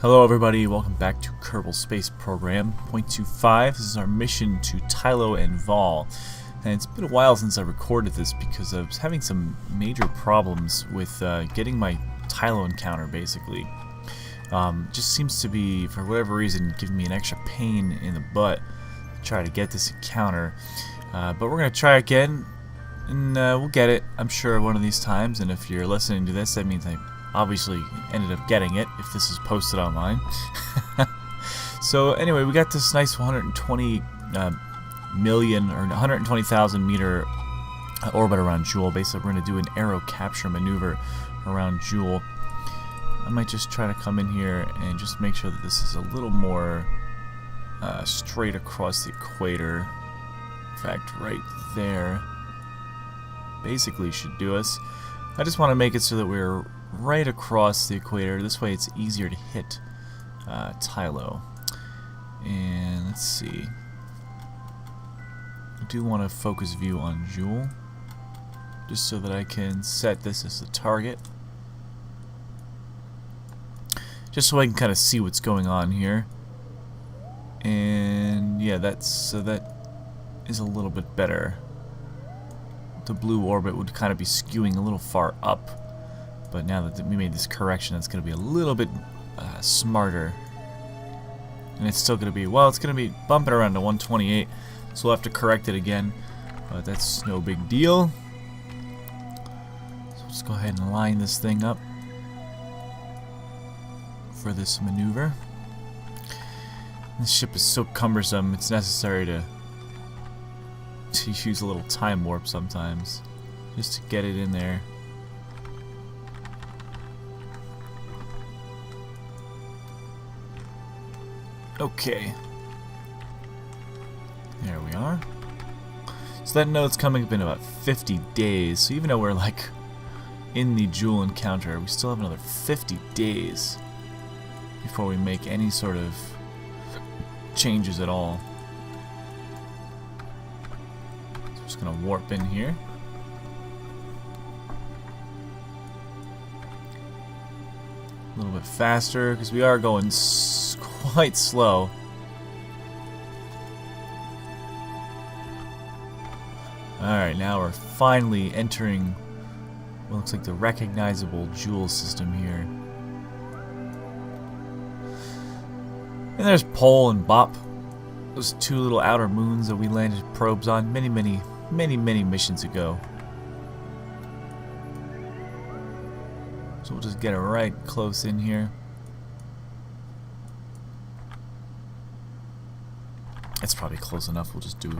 Hello everybody, welcome back to Kerbal Space Program. .25, this is our mission to Tylo and Vol. And it's been a while since I recorded this because I was having some major problems with getting my Tylo encounter, basically. Just seems to be, for whatever reason, giving me an extra pain in the butt to try to get this encounter. But we're going to try again, and we'll get it, I'm sure, one of these times. And if you're listening to this, that means I obviously ended up getting it if this is posted online. So anyway, we got this nice 120 million or 120,000 meter orbit around Jool. Basically, we're going to do an aero capture maneuver around Jool. I might just try to come in here and just make sure that this is a little more straight across the equator. In fact, right there basically should do us. I just want to make it so that we're right across the equator. This way it's easier to hit Tylo. And let's see. I do want a focus view on Jool, just so that I can set this as the target. Just so I can kind of see what's going on here. And yeah, that is a little bit better. The blue orbit would kind of be skewing a little far up. But now that we made this correction, it's going to be a little bit smarter. And it's still going to be, well, it's going to be bumping around to 128. So we'll have to correct it again. But that's no big deal. So let's go ahead and line this thing up for this maneuver. This ship is so cumbersome, it's necessary to use a little time warp sometimes, just to get it in there. Okay. There we are. So that note's coming up in about 50 days. So even though we're like in the Jool encounter, we still have another 50 days before we make any sort of changes at all. So I'm just gonna warp in here. A little bit faster because we are going quite slow. Alright, now we're finally entering what looks like the recognizable Jool system here. And there's Pole and Bop, those two little outer moons that we landed probes on many missions ago. So we'll just get it right close in here. That's probably close enough. We'll just do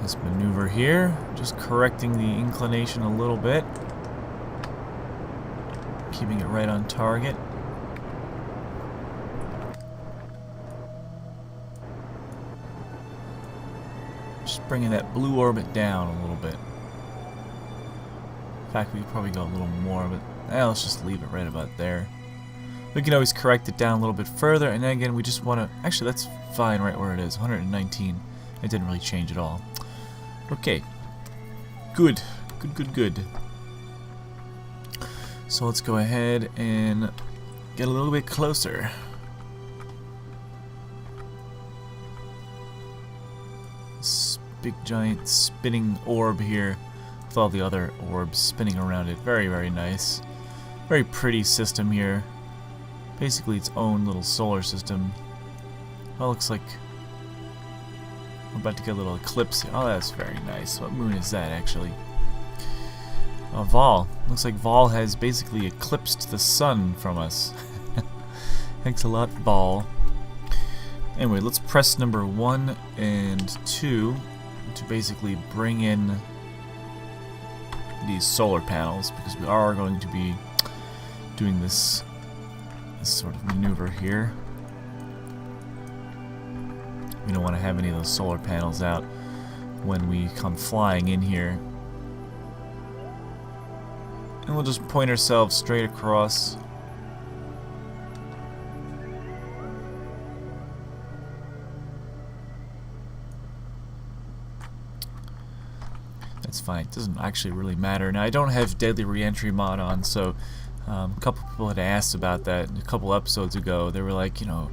this maneuver here, just correcting the inclination a little bit, keeping it right on target. Just bringing that blue orbit down a little bit. In fact, we could probably go a little more, but let's just leave it right about there. We can always correct it down a little bit further, and then again, we just want to... Actually, that's fine right where it is, 119. It didn't really change at all. Okay. Good. Good. So let's go ahead and get a little bit closer. This big, giant spinning orb here with all the other orbs spinning around it. Very, very nice. Very pretty system here. Basically its own little solar system. Oh, looks like we're about to get a little eclipse here. Oh, that's very nice. What moon is that, actually? Vol. Looks like Vol has basically eclipsed the sun from us. Thanks a lot, Vol. Anyway, let's press number 1 and 2 to basically bring in these solar panels, because we are going to be doing this sort of maneuver here. We don't want to have any of those solar panels out when we come flying in here. And we'll just point ourselves straight across. That's fine. It doesn't actually really matter. Now, I don't have Deadly Reentry mod on, so A couple people had asked about that a couple episodes ago. They were like, you know,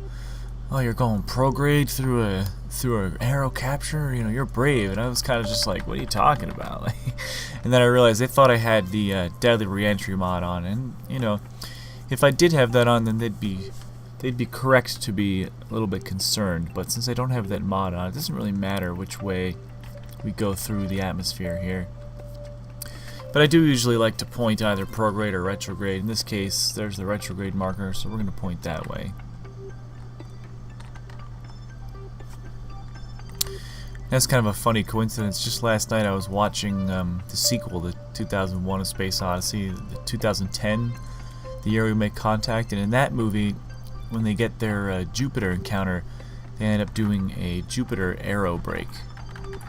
oh, you're going prograde through an aero capture, you know, you're brave. And I was kind of just like, what are you talking about? And then I realized they thought I had the deadly reentry mod on, and you know, if I did have that on, then they'd be correct to be a little bit concerned. But since I don't have that mod on, it doesn't really matter which way we go through the atmosphere here. But I do usually like to point either prograde or retrograde. In this case, there's the retrograde marker, so we're going to point that way. That's kind of a funny coincidence. Just last night I was watching the sequel, the 2001: A Space Odyssey, the 2010, the year we make contact, and in that movie, when they get their Jupiter encounter, they end up doing a Jupiter aerobrake.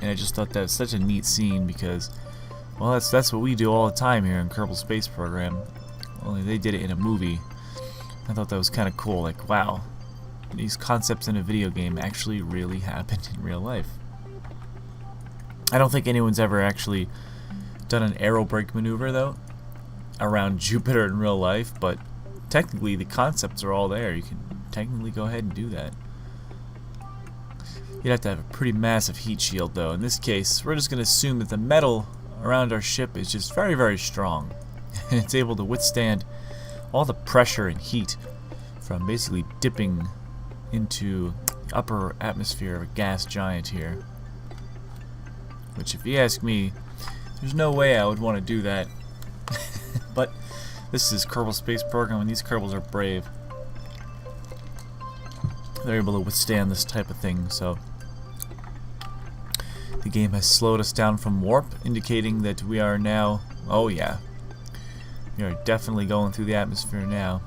And I just thought that was such a neat scene because, well, that's what we do all the time here in Kerbal Space Program. Only they did it in a movie. I thought that was kind of cool. Like, wow, these concepts in a video game actually really happened in real life. I don't think anyone's ever actually done an aerobrake maneuver, though, around Jupiter in real life, but technically the concepts are all there. You can technically go ahead and do that. You'd have to have a pretty massive heat shield, though. In this case, we're just going to assume that the metal around our ship is just very, very strong, and it's able to withstand all the pressure and heat from basically dipping into the upper atmosphere of a gas giant here. Which, if you ask me, there's no way I would want to do that. But this is Kerbal Space Program, and these Kerbals are brave. They're able to withstand this type of thing, so the game has slowed us down from warp, indicating that we are now, oh yeah, we are definitely going through the atmosphere now.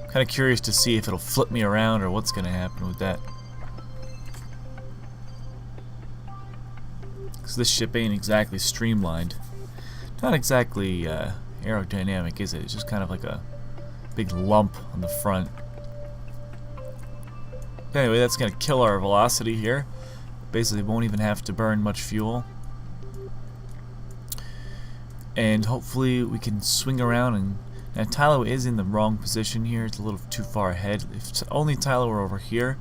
I'm kind of curious to see if it'll flip me around or what's going to happen with that. Because this ship ain't exactly streamlined. Not exactly aerodynamic, is it? It's just kind of like a big lump on the front. Anyway, that's going to kill our velocity here. Basically, won't even have to burn much fuel. And hopefully we can swing around. And now Tylo is in the wrong position here. It's a little too far ahead. If only Tylo were over here,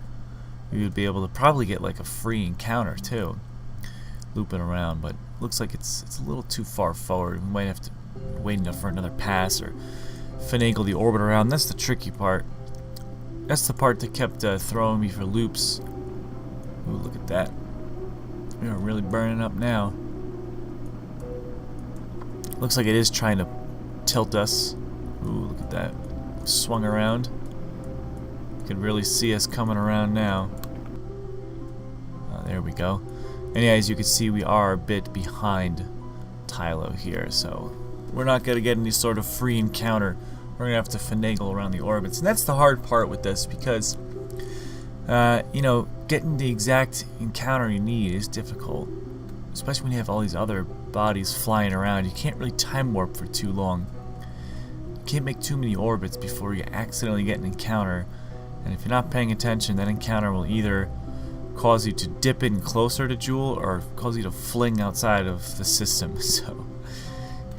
we would be able to probably get like a free encounter too, looping around. But looks like it's a little too far forward. We might have to wait enough for another pass or finagle the orbit around. That's the tricky part. That's the part that kept throwing me for loops. Ooh, look at that. We are really burning up now. Looks like it is trying to tilt us. Ooh, look at that. Swung around. You can really see us coming around now. There we go. And yeah, as you can see, we are a bit behind Tylo here, so we're not going to get any sort of free encounter. We're going to have to finagle around the orbits. And that's the hard part with this because, you know, getting the exact encounter you need is difficult. Especially when you have all these other bodies flying around. You can't really time warp for too long. You can't make too many orbits before you accidentally get an encounter. And if you're not paying attention, that encounter will either cause you to dip in closer to Jool or cause you to fling outside of the system. So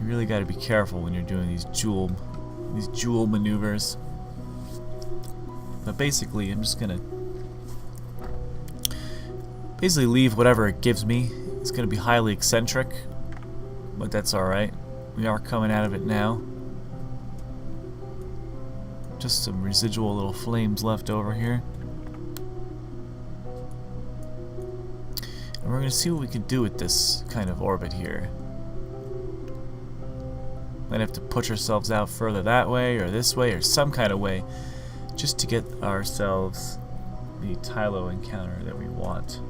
you really got to be careful when you're doing these Jool maneuvers. But basically, I'm just gonna leave whatever it gives me. It's gonna be highly eccentric, but that's alright. We are coming out of it now. Just some residual little flames left over here. And we're gonna see what we can do with this kind of orbit here. Might have to push ourselves out further that way or this way or some kind of way just to get ourselves the Tylo encounter that we want.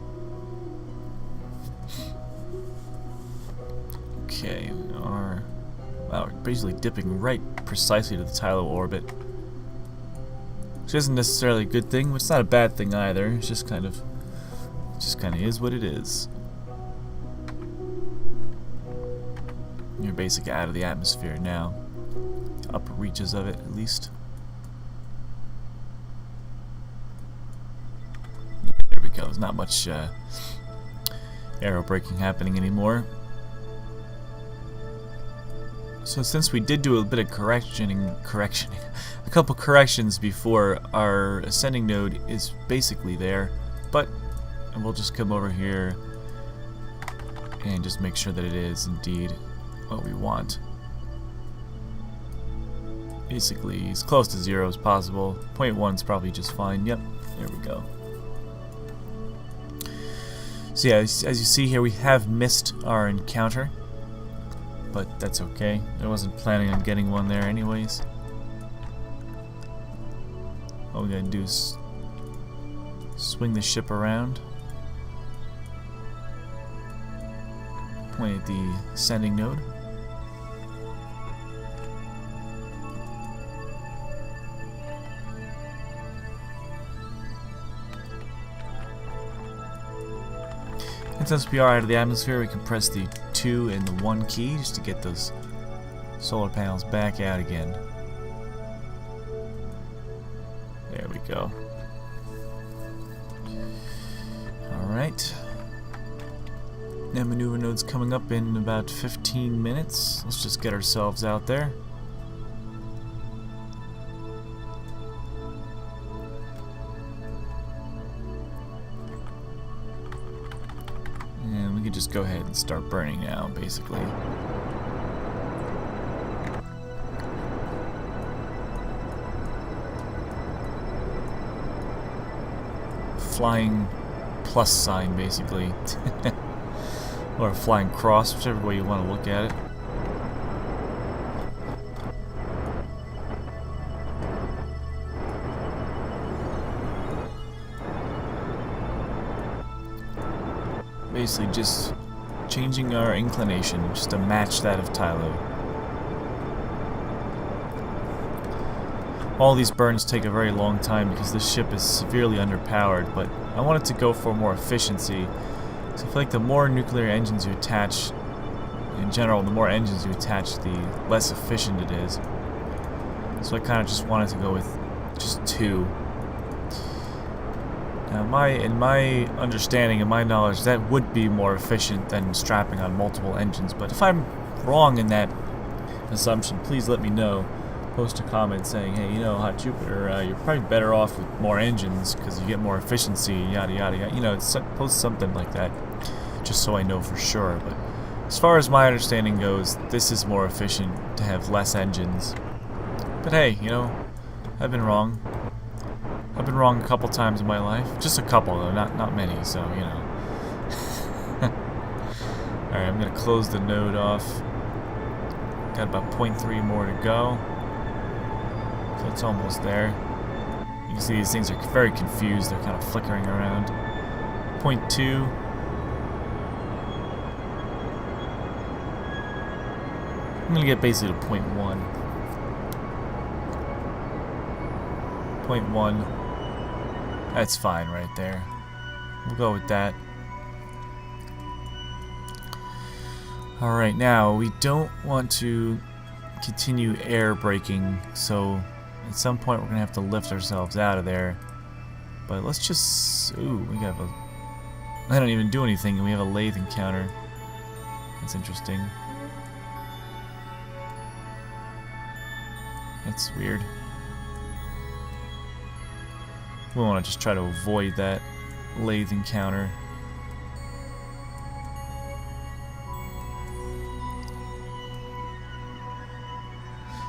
Okay, wow, we're basically dipping right precisely to the Tylo orbit. Which isn't necessarily a good thing, but it's not a bad thing either. It's just kind of is what it is. You're basically out of the atmosphere now. The upper reaches of it, at least. Yeah, there we go. There's not much aerobraking happening anymore. So since we did do a bit of a couple corrections before, our ascending node is basically there, but we'll just come over here and just make sure that it is indeed what we want. Basically as close to 0 as possible. 0.1 is probably just fine. Yep, there we go. So yeah, as you see here, we have missed our encounter, but that's okay. I wasn't planning on getting one there anyways. All we gotta do is swing the ship around, point at the ascending node. And since we are out of the atmosphere, we can press the 2 and the 1 key just to get those solar panels back out again. There we go. Alright. Now maneuver node's coming up in about 15 minutes. Let's just get ourselves out there. And we can just go ahead and start burning now, basically. Flying plus sign, basically. Or a flying cross, whichever way you want to look at it. Basically just changing our inclination just to match that of Tylo. All these burns take a very long time because this ship is severely underpowered, but I wanted to go for more efficiency. So I feel like the more nuclear engines you attach, in general, the more engines you attach, the less efficient it is. So I kind of just wanted to go with just 2. Now, in my understanding and my knowledge, that would be more efficient than strapping on multiple engines. But if I'm wrong in that assumption, please let me know. Post a comment saying, hey, you know, Hot Jupiter, you're probably better off with more engines because you get more efficiency, yada yada yada. You know, post something like that, just so I know for sure. But as far as my understanding goes, this is more efficient to have less engines. But hey, you know, I've been wrong. I've been wrong a couple times in my life. Just a couple, though, not many, so, you know. Alright, I'm going to close the node off. Got about 0.3 more to go. So it's almost there. You can see these things are very confused. They're kind of flickering around. 0.2. I'm going to get basically to 0.1. 0.1. That's fine right there. We'll go with that. Alright, now we don't want to continue air braking, so at some point we're going to have to lift ourselves out of there. But let's just... Ooh, we have a... I don't even do anything, and we have a lathe encounter. That's interesting. That's weird. We want to just try to avoid that lathe encounter.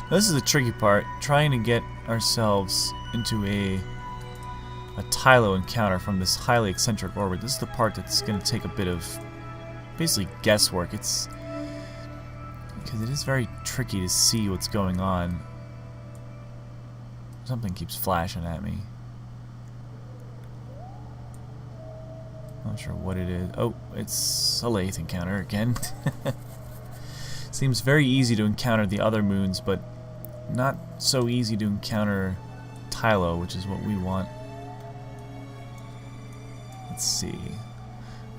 Now, this is the tricky part, trying to get ourselves into a Tylo encounter from this highly eccentric orbit. This is the part that's going to take a bit of basically guesswork. It's because it is very tricky to see what's going on. Something keeps flashing at me. Not sure what it is. Oh, it's a lathe encounter again. Seems very easy to encounter the other moons, but not so easy to encounter Tylo, which is what we want. Let's see.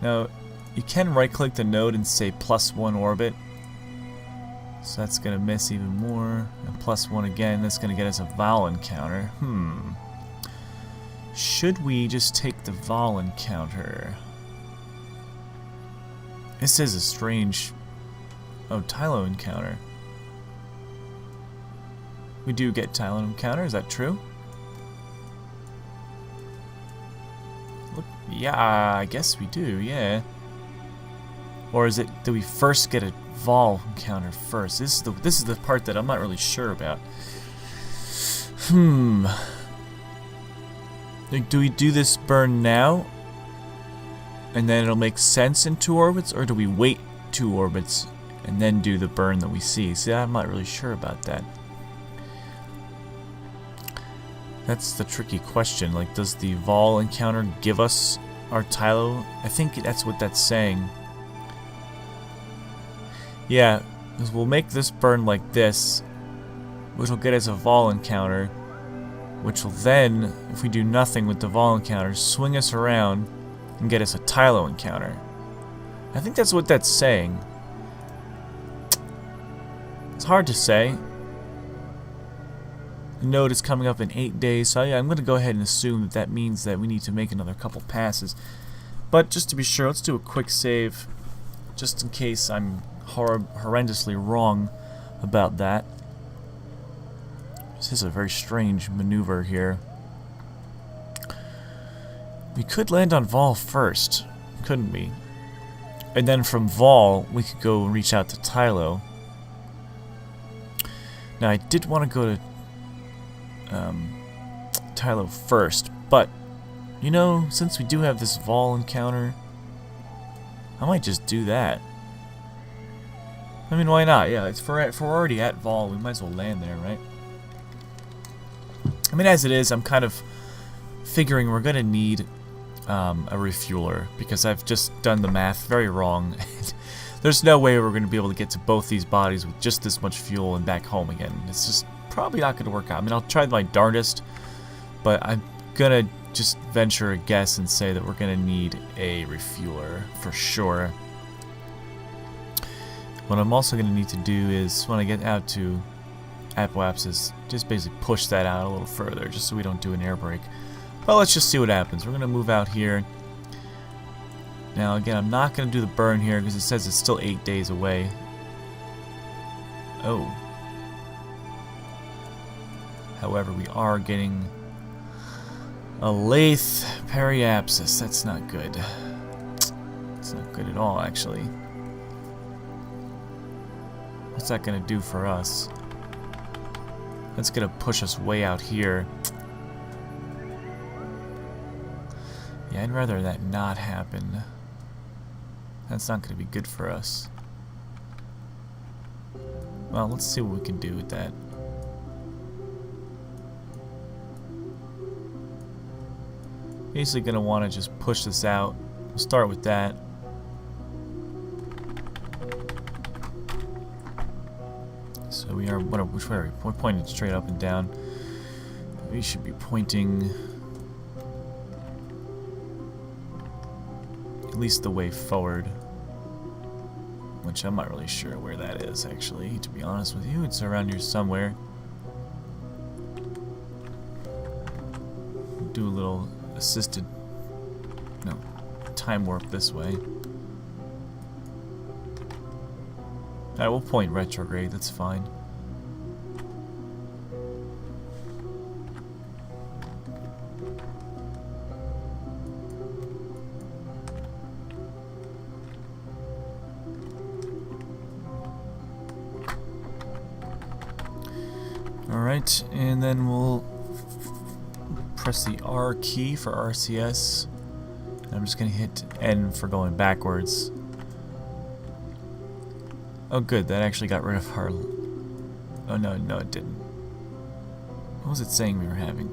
Now, you can right-click the node and say +1 orbit. So that's going to miss even more. And +1 again, that's going to get us a Vol encounter. Should we just take the Vol encounter? This is a strange... Oh, Tylo encounter. We do get Tylo encounter, is that true? Look, yeah, I guess we do, yeah. Or is it, do we first get a Vol encounter first? This is the part that I'm not really sure about. Like, do we do this burn now? And then it'll make sense in 2 orbits? Or do we wait 2 orbits and then do the burn that we see? See, I'm not really sure about that. That's the tricky question. Like, does the Vol encounter give us our Tylo? I think that's what that's saying. Yeah, because we'll make this burn like this, which will get us a Vol encounter, which will then, if we do nothing with the Vol encounter, swing us around and get us a Tylo encounter. I think that's what that's saying. It's hard to say. The node is coming up in 8 days, so yeah, I'm going to go ahead and assume that that means that we need to make another couple passes. But just to be sure, let's do a quick save, just in case I'm horrendously wrong about that. This is a very strange maneuver here. We could land on Vol first, couldn't we? And then from Vol, we could go and reach out to Tylo. Now, I did want to go to Tylo first, but, you know, since we do have this Vol encounter, I might just do that. I mean, why not? Yeah, if we're already at Vol, we might as well land there, right? I mean, as it is, I'm kind of figuring we're going to need a refueler, because I've just done the math very wrong. There's no way we're going to be able to get to both these bodies with just this much fuel and back home again. It's just probably not going to work out. I mean, I'll try my darndest, but I'm going to just venture a guess and say that we're going to need a refueler for sure. What I'm also going to need to do is, when I get out to Apoapsis, just basically push that out a little further, just so we don't do an air brake. Well, let's just see what happens. We're going to move out here. Now, again, I'm not going to do the burn here, because it says it's still 8 days away. Oh. However, we are getting a lathe periapsis. That's not good. It's not good at all, actually. What's that going to do for us? That's going to push us way out here. Yeah, I'd rather that not happen. That's not going to be good for us. Well, let's see what we can do with that. Basically going to want to just push this out. We'll start with that. So we are, which way are we? We're pointing straight up and down. We should be pointing at least the way forward, which I'm not really sure where that is, actually, to be honest with you. It's around here somewhere. Do a little assisted, no, time warp this way. Alright, we'll point retrograde, that's fine. Alright, and then we'll press the R key for RCS. And I'm just going to hit N for going backwards. Oh good, that actually got rid of our... Oh no, it didn't. What was it saying we were having?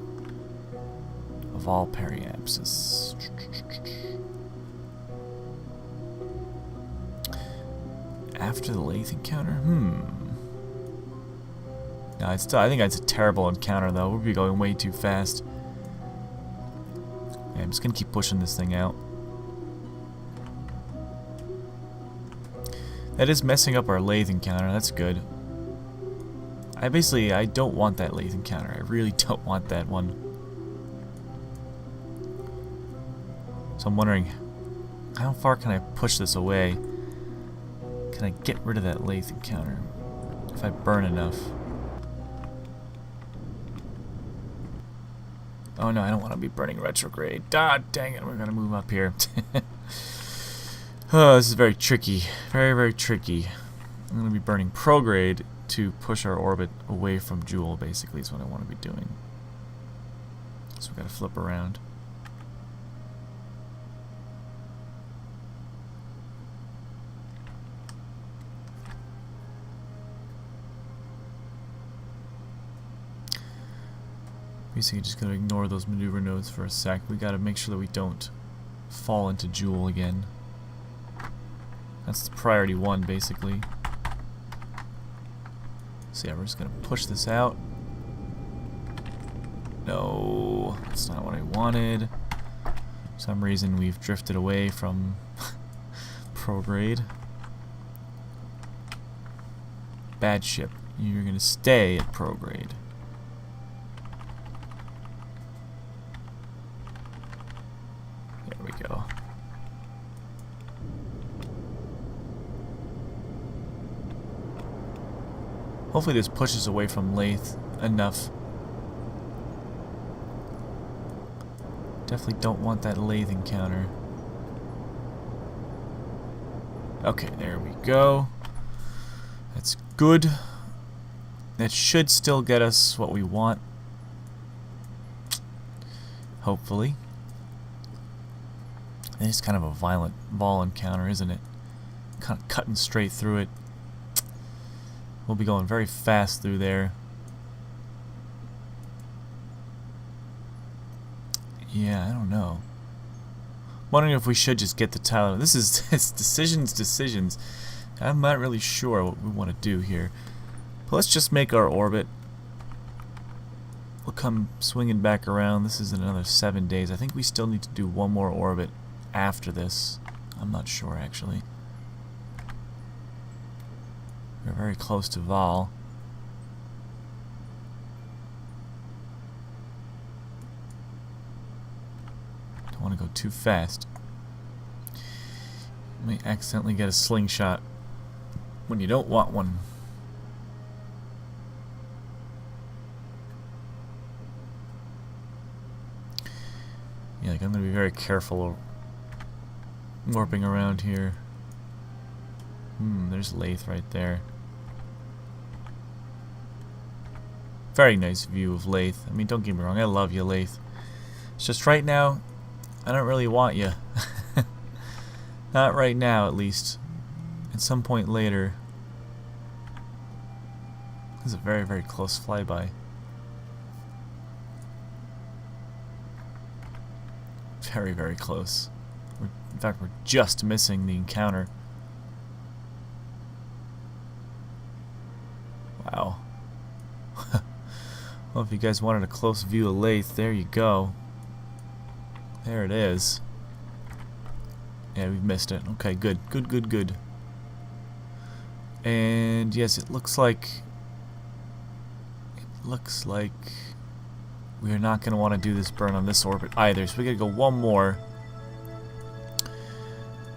Of all periapsis. After the lathe encounter? No, it's still, I think that's a terrible encounter though. We'll be going way too fast. Okay, I'm just gonna keep pushing this thing out. That is messing up our lathe encounter, that's good. I don't want that lathe encounter. I really don't want that one. So I'm wondering, how far can I push this away? Can I get rid of that lathe encounter if I burn enough? Oh no, I don't want to be burning retrograde. Ah, dang it, we're going to move up here. Oh, this is very tricky. Very, very tricky. I'm going to be burning prograde to push our orbit away from Jool, basically, is what I want to be doing. So we've got to flip around. Basically just going to ignore those maneuver nodes for a sec. We got to make sure that we don't fall into Jool again. That's the priority one, basically. So yeah, we're just going to push this out. No, that's not what I wanted. For some reason we've drifted away from prograde. Bad ship. You're going to stay at prograde. There we go. Hopefully this pushes away from Lathe enough. Definitely don't want that Lathe encounter. Okay, there we go. That's good. That should still get us what we want. Hopefully. It's kind of a violent ball encounter, isn't it? Kind of cutting straight through it. We'll be going very fast through there. Yeah, I don't know. Wondering if we should just get the Tylo. This is decisions. I'm not really sure what we want to do here. But let's just make our orbit. We'll come swinging back around. This is another 7 days. I think we still need to do one more orbit after this. I'm not sure, actually. We're very close to Val. Don't want to go too fast. You may accidentally get a slingshot when you don't want one. Yeah, like I'm going to be very careful warping around here. There's Lathe right there. Very nice view of Lathe. I mean, don't get me wrong, I love you, Lathe. It's just right now, I don't really want you. Not right now, at least. At some point later. This is a very, very close flyby. Very, very close. In fact, we're just missing the encounter. Wow. Well, if you guys wanted a close view of Lathe, there you go. There it is. Yeah, we've missed it. Okay, good. Good. And yes, it looks like we are not going to want to do this burn on this orbit either. So we got to go one more.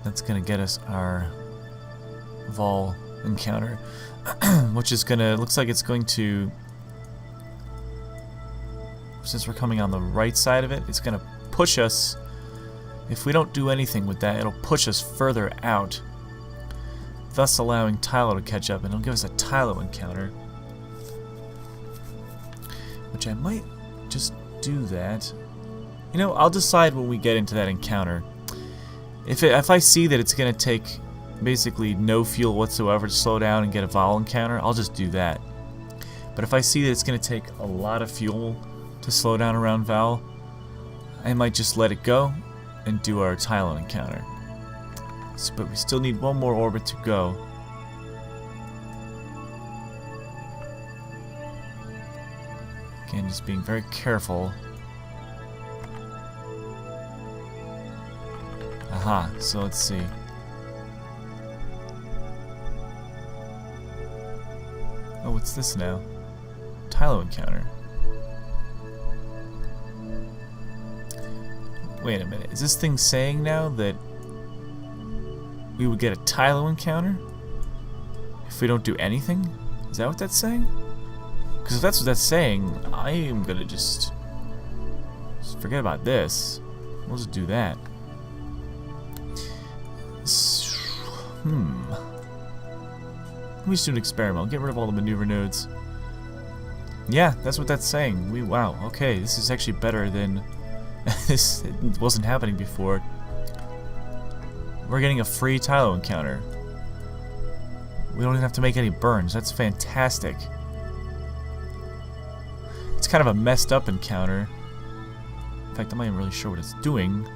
That's going to get us our Vol encounter, which is going to, looks like it's going to, since we're coming on the right side of it, it's going to push us. If we don't do anything with that, it'll push us further out, thus allowing Tylo to catch up, and it'll give us a Tylo encounter, which I might just do that. You know, I'll decide when we get into that encounter. If I see that it's going to take basically no fuel whatsoever to slow down and get a Vol encounter, I'll just do that. But if I see that it's going to take a lot of fuel to slow down around Val, I might just let it go and do our Tylo encounter. So, but we still need one more orbit to go. Again, just being very careful. Aha, so let's see. Oh, what's this now? Tylo encounter. Wait a minute, is this thing saying now that we would get a Tylo encounter if we don't do anything? Is that what that's saying? Because if that's what that's saying, I am gonna just forget about this. We'll just do that. Let me just do an experiment. I'll get rid of all the maneuver nodes. Yeah, that's what that's saying. Wow, okay, this is actually better than this. It wasn't happening before. We're getting a free Tylo encounter. We don't even have to make any burns. That's fantastic. It's kind of a messed up encounter. In fact, I'm not even really sure what it's doing.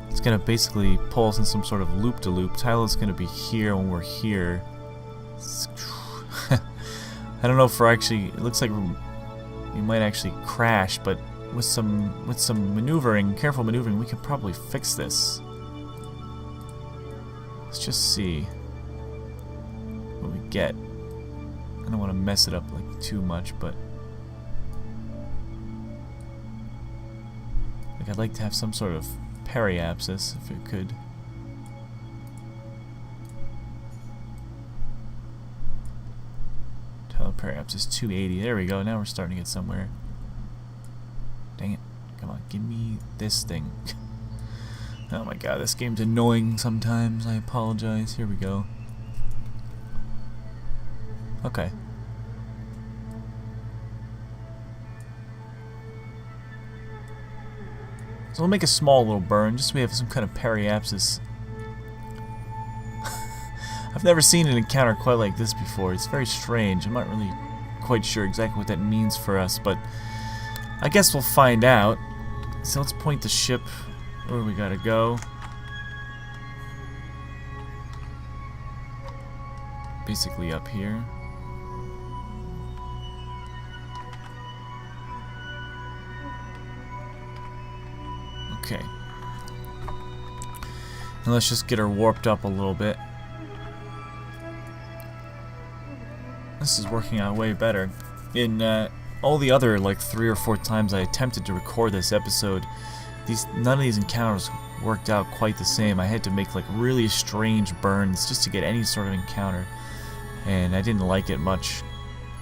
It's gonna basically pull us in some sort of loop-de-loop. Tylo's gonna be here when we're here. I don't know if we're actually. It looks like we might actually crash, but with some maneuvering, careful maneuvering, we can probably fix this. Let's just see what we get. I don't want to mess it up like too much, but like I'd like to have some sort of periapsis if it could. Periapsis 280. There we go. Now we're starting to get somewhere. Dang it. Come on, give me this thing. Oh my god, this game's annoying sometimes. I apologize. Here we go. Okay. So we'll make a small little burn, just so we have some kind of periapsis. I've never seen an encounter quite like this before. It's very strange. I'm not really quite sure exactly what that means for us, but I guess we'll find out. So let's point the ship where we gotta go. Basically up here. Okay. And let's just get her warped up a little bit. This is working out way better. In all the other like 3 or 4 times I attempted to record this episode, none of these encounters worked out quite the same. I had to make like really strange burns just to get any sort of encounter, and I didn't like it much.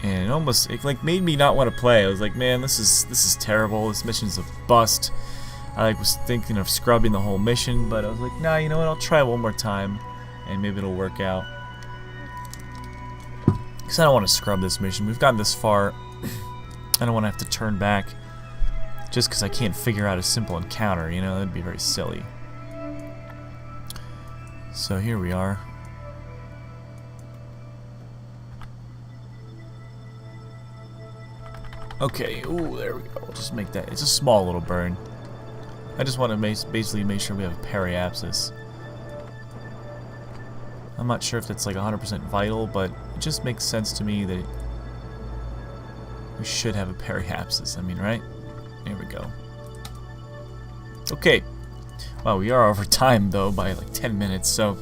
And it like made me not want to play. I was like, man, this is terrible. This mission's a bust. I was thinking of scrubbing the whole mission, but I was like, nah, you know what? I'll try one more time, and maybe it'll work out. Because I don't want to scrub this mission. We've gotten this far. I don't want to have to turn back just because I can't figure out a simple encounter, you know? That'd be very silly. So here we are. Okay, ooh, there we go. We'll just make that. It's a small little burn. I just want to basically make sure we have a periapsis. I'm not sure if that's like 100% vital, but it just makes sense to me that we should have a periapsis. I mean, right? There we go. Okay. Wow, we are over time, though, by like 10 minutes, so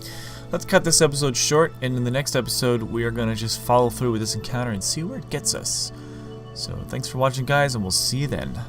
let's cut this episode short, and in the next episode, we are going to just follow through with this encounter and see where it gets us. So, thanks for watching, guys, and we'll see you then.